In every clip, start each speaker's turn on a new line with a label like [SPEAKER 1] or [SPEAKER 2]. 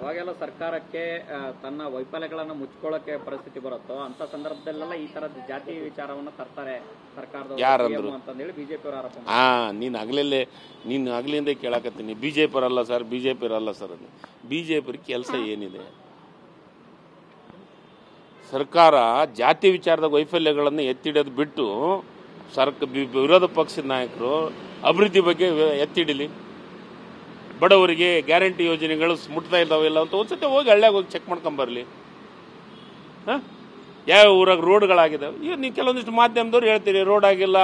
[SPEAKER 1] ಯಾವಾಗೆಲ್ಲ ಸರ್ಕಾರಕ್ಕೆ ತನ್ನ ವೈಫಲ್ಯಗಳನ್ನು ಮುಚ್ಕೊಳ್ಳೋಕೆ ಪರಿಸ್ಥಿತಿ ಬರುತ್ತೋ ಅಂತ ಸಂದರ್ಭದಲ್ಲೆಲ್ಲ ಈ ತರದ ಜಾತಿ ವಿಚಾರವನ್ನು ತರ್ತಾರೆ ಸರ್ಕಾರದ ಅಂತಂದೇಳಿ ಬಿಜೆಪಿ ಅವರು ಆರೋಪ.
[SPEAKER 2] ನೀನು ಆಗ್ಲಿಂದ ಕೇಳಕತ್ತೀನಿ ಬಿಜೆಪಿ ಅಲ್ಲ ಸರ್, ಬಿಜೆಪಿ ಅಲ್ಲ ಸರ್. ಬಿಜೆಪಿ ಕೆಲಸ ಏನಿದೆ? ಸರ್ಕಾರ ಜಾತಿ ವಿಚಾರದ ವೈಫಲ್ಯಗಳನ್ನು ಎತ್ತಿಡೋದು ಬಿಟ್ಟು ವಿರೋಧ ಪಕ್ಷದ ನಾಯಕರು ಅಭಿವೃದ್ಧಿ ಬಗ್ಗೆ ಎತ್ತಿಡಲಿ. ಬಡವರಿಗೆ ಗ್ಯಾರಂಟಿ ಯೋಜನೆಗಳು ಮುಟ್ತಾ ಇದ್ದಾವೆಲ್ಲ ಅಂತ ಒಂದ್ಸತಿ ಹೋಗಿ ಹಳ್ಳ್ಯಾಗ ಹೋಗಿ ಚೆಕ್ ಮಾಡ್ಕೊಂಬರ್ಲಿ. ಯಾವ ಊರಾಗ ರೋಡ್ಗಳಾಗಿದ್ದಾವೆ, ಈಗ ನೀವು ಕೆಲವೊಂದಿಷ್ಟು ಮಾಧ್ಯಮದವ್ರು ಹೇಳ್ತೀರಿ ರೋಡ್ ಆಗಿಲ್ಲ,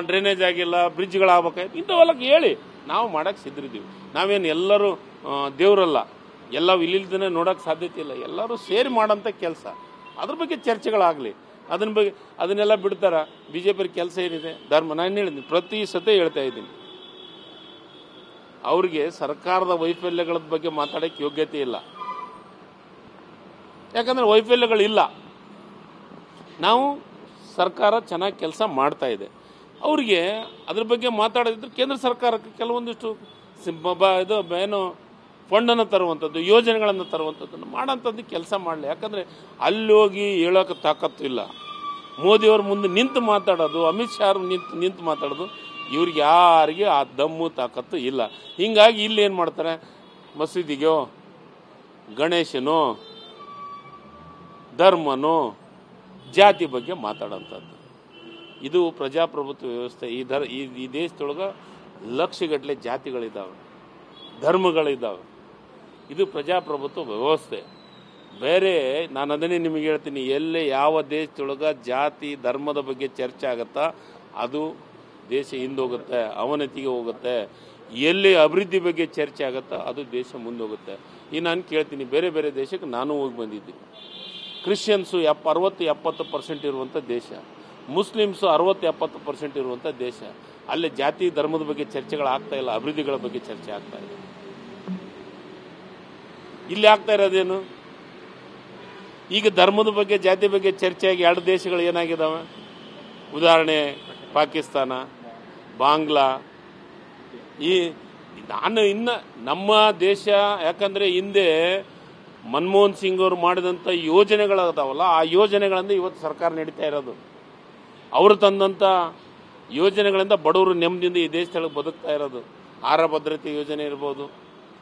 [SPEAKER 2] ಡ್ರೈನೇಜ್ ಆಗಿಲ್ಲ, ಬ್ರಿಡ್ಜ್ಗಳಾಗಬೇಕು, ಇಂಥವೆಲ್ಲ ಹೇಳಿ. ನಾವು ಮಾಡಕ್ಕೆ ಸಿದ್ಧರಿದ್ದೀವಿ. ನಾವೇನು ಎಲ್ಲರೂ ದೇವರಲ್ಲ, ಎಲ್ಲ ಇಲ್ಲಿಲ್ದೇ ನೋಡೋಕೆ ಸಾಧ್ಯತೆ ಇಲ್ಲ. ಎಲ್ಲರೂ ಸೇರಿ ಮಾಡೋಂಥ ಕೆಲಸ, ಅದ್ರ ಬಗ್ಗೆ ಚರ್ಚೆಗಳಾಗಲಿ. ಅದನ್ನೆಲ್ಲ ಬಿಡ್ತಾರ. ಬಿಜೆಪಿ ಕೆಲಸ ಏನಿದೆ? ಧರ್ಮ. ನಾನು ಹೇಳಿದ್ದೀನಿ, ಪ್ರತಿ ಸತಿ ಹೇಳ್ತಾ ಇದ್ದೀನಿ, ಅವ್ರಿಗೆ ಸರ್ಕಾರದ ವೈಫಲ್ಯಗಳ ಬಗ್ಗೆ ಮಾತಾಡೋಕ್ಕೆ ಯೋಗ್ಯತೆ ಇಲ್ಲ. ಯಾಕಂದ್ರೆ ವೈಫಲ್ಯಗಳಿಲ್ಲ. ನಾವು ಸರ್ಕಾರ ಚೆನ್ನಾಗಿ ಕೆಲಸ ಮಾಡ್ತಾ ಇದೆ. ಅವ್ರಿಗೆ ಅದ್ರ ಬಗ್ಗೆ ಮಾತಾಡೋದಿದ್ರೆ ಕೇಂದ್ರ ಸರ್ಕಾರಕ್ಕೆ ಕೆಲವೊಂದಿಷ್ಟು ಏನು ಫಂಡನ್ನು ತರುವಂಥದ್ದು, ಯೋಜನೆಗಳನ್ನು ತರುವಂಥದ್ದನ್ನು ಮಾಡೋಂಥದ್ದು ಕೆಲಸ ಮಾಡಲಿ. ಯಾಕಂದರೆ ಅಲ್ಲಿ ಹೋಗಿ ಹೇಳೋಕೆ ತಾಕತ್ತು ಇಲ್ಲ. ಮೋದಿಯವ್ರ ಮುಂದೆ ನಿಂತು ಮಾತಾಡೋದು, ಅಮಿತ್ ಶಾ ನಿಂತು ಮಾತಾಡೋದು, ಇವ್ರಿಗೆ ಯಾರಿಗೆ ಆ ದಮ್ಮು ತಾಕತ್ತು ಇಲ್ಲ. ಹೀಗಾಗಿ ಇಲ್ಲಿ ಏನು ಮಾಡ್ತಾರೆ, ಮಸೀದಿಗೋ, ಗಣೇಶನೋ, ಧರ್ಮನೋ, ಜಾತಿ ಬಗ್ಗೆ ಮಾತಾಡೋಂಥದ್ದು. ಇದು ಪ್ರಜಾಪ್ರಭುತ್ವ ವ್ಯವಸ್ಥೆ. ಈ ದೇಶದೊಳಗೆ ಲಕ್ಷಗಟ್ಟಲೆ ಜಾತಿಗಳಿದ್ದಾವೆ, ಧರ್ಮಗಳಿದ್ದಾವೆ. ಇದು ಪ್ರಜಾಪ್ರಭುತ್ವ ವ್ಯವಸ್ಥೆ. ಬೇರೆ ನಾನು ಅದನ್ನೇ ನಿಮಗೆ ಹೇಳ್ತೀನಿ, ಎಲ್ಲೇ ಯಾವ ದೇಶದೊಳಗೆ ಜಾತಿ ಧರ್ಮದ ಬಗ್ಗೆ ಚರ್ಚೆ ಆಗುತ್ತಾ ಅದು ದೇಶ ಹಿಂದೋಗುತ್ತೆ, ಅವನತಿಗೆ ಹೋಗುತ್ತೆ. ಎಲ್ಲಿ ಅಭಿವೃದ್ಧಿ ಬಗ್ಗೆ ಚರ್ಚೆ ಆಗುತ್ತಾ ಅದು ದೇಶ ಮುಂದೋಗುತ್ತೆ. ಈಗ ನಾನು ಕೇಳ್ತೀನಿ, ಬೇರೆ ಬೇರೆ ದೇಶಕ್ಕೆ ನಾನು ಹೋಗಿ ಬಂದಿದ್ದೀನಿ. ಕ್ರಿಶ್ಚಿಯನ್ಸು 60-70% ಇರುವಂಥ ದೇಶ, ಮುಸ್ಲಿಮ್ಸು 60-70% ಇರುವಂಥ ದೇಶ. ಅಲ್ಲಿ ಜಾತಿ ಧರ್ಮದ ಬಗ್ಗೆ ಚರ್ಚೆಗಳಾಗ್ತಾ ಇಲ್ಲ, ಅಭಿವೃದ್ಧಿಗಳ ಬಗ್ಗೆ ಚರ್ಚೆ ಆಗ್ತಾ ಇಲ್ಲ. ಇಲ್ಲಿ ಆಗ್ತಾ ಇರೋದೇನು? ಈಗ ಧರ್ಮದ ಬಗ್ಗೆ ಜಾತಿ ಬಗ್ಗೆ ಚರ್ಚೆಯಾಗಿ 2 ದೇಶಗಳು ಏನಾಗಿದ್ದಾವೆ? ಉದಾಹರಣೆ ಪಾಕಿಸ್ತಾನ, ಬಾಂಗ್ಲಾ. ಇನ್ನು ನಮ್ಮ ದೇಶ, ಯಾಕಂದರೆ ಹಿಂದೆ ಮನಮೋಹನ್ ಸಿಂಗ್ ಅವರು ಮಾಡಿದಂಥ ಯೋಜನೆಗಳದಾವಲ್ಲ, ಆ ಯೋಜನೆಗಳಿಂದ ಇವತ್ತು ಸರ್ಕಾರ ನಡೀತಾ ಇರೋದು. ಅವರು ತಂದಂಥ ಯೋಜನೆಗಳಿಂದ ಬಡವರು ನೆಮ್ಮದಿಯಿಂದ ಈ ದೇಶದೊಳಗೆ ಬದುಕ್ತಾ ಇರೋದು. ಆಹಾರ ಭದ್ರತೆ ಯೋಜನೆ ಇರ್ಬೋದು,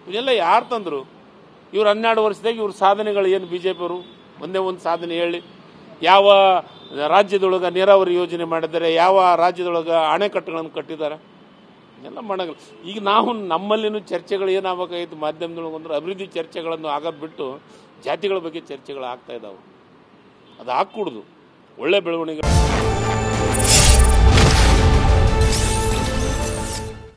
[SPEAKER 2] ಇವನ್ನೆಲ್ಲ ಯಾರು ತಂದರು? ಇವ್ರು 12 ವರ್ಷದಾಗ ಇವ್ರ ಸಾಧನೆಗಳು ಏನು? ಬಿಜೆಪಿ ಅವರು ಒಂದೇ ಒಂದು ಸಾಧನೆ ಹೇಳಿ. ಯಾವ ರಾಜ್ಯದೊಳಗೆ ನೀರಾವರಿ ಯೋಜನೆ ಮಾಡಿದ್ದಾರೆ? ಯಾವ ರಾಜ್ಯದೊಳಗೆ ಅಣೆಕಟ್ಟುಗಳನ್ನು ಕಟ್ಟಿದ್ದಾರೆ? ಎಲ್ಲ ಮಾಡಲ್ಲ. ಈಗ ನಾವು ನಮ್ಮಲ್ಲಿನೂ ಚರ್ಚೆಗಳು ಏನಾಗಬೇಕಾಗಿತ್ತು ಮಾಧ್ಯಮದೊಳಗೆ ಅಂದ್ರೆ ಅಭಿವೃದ್ಧಿ ಚರ್ಚೆಗಳನ್ನು ಆಗೋದು ಬಿಟ್ಟು ಜಾತಿಗಳ ಬಗ್ಗೆ ಚರ್ಚೆಗಳು ಆಗ್ತಾ ಇದ್ದಾವೆ. ಅದು ಹಾಕ್ಕೊಡುದು ಒಳ್ಳೆ ಬೆಳವಣಿಗೆ.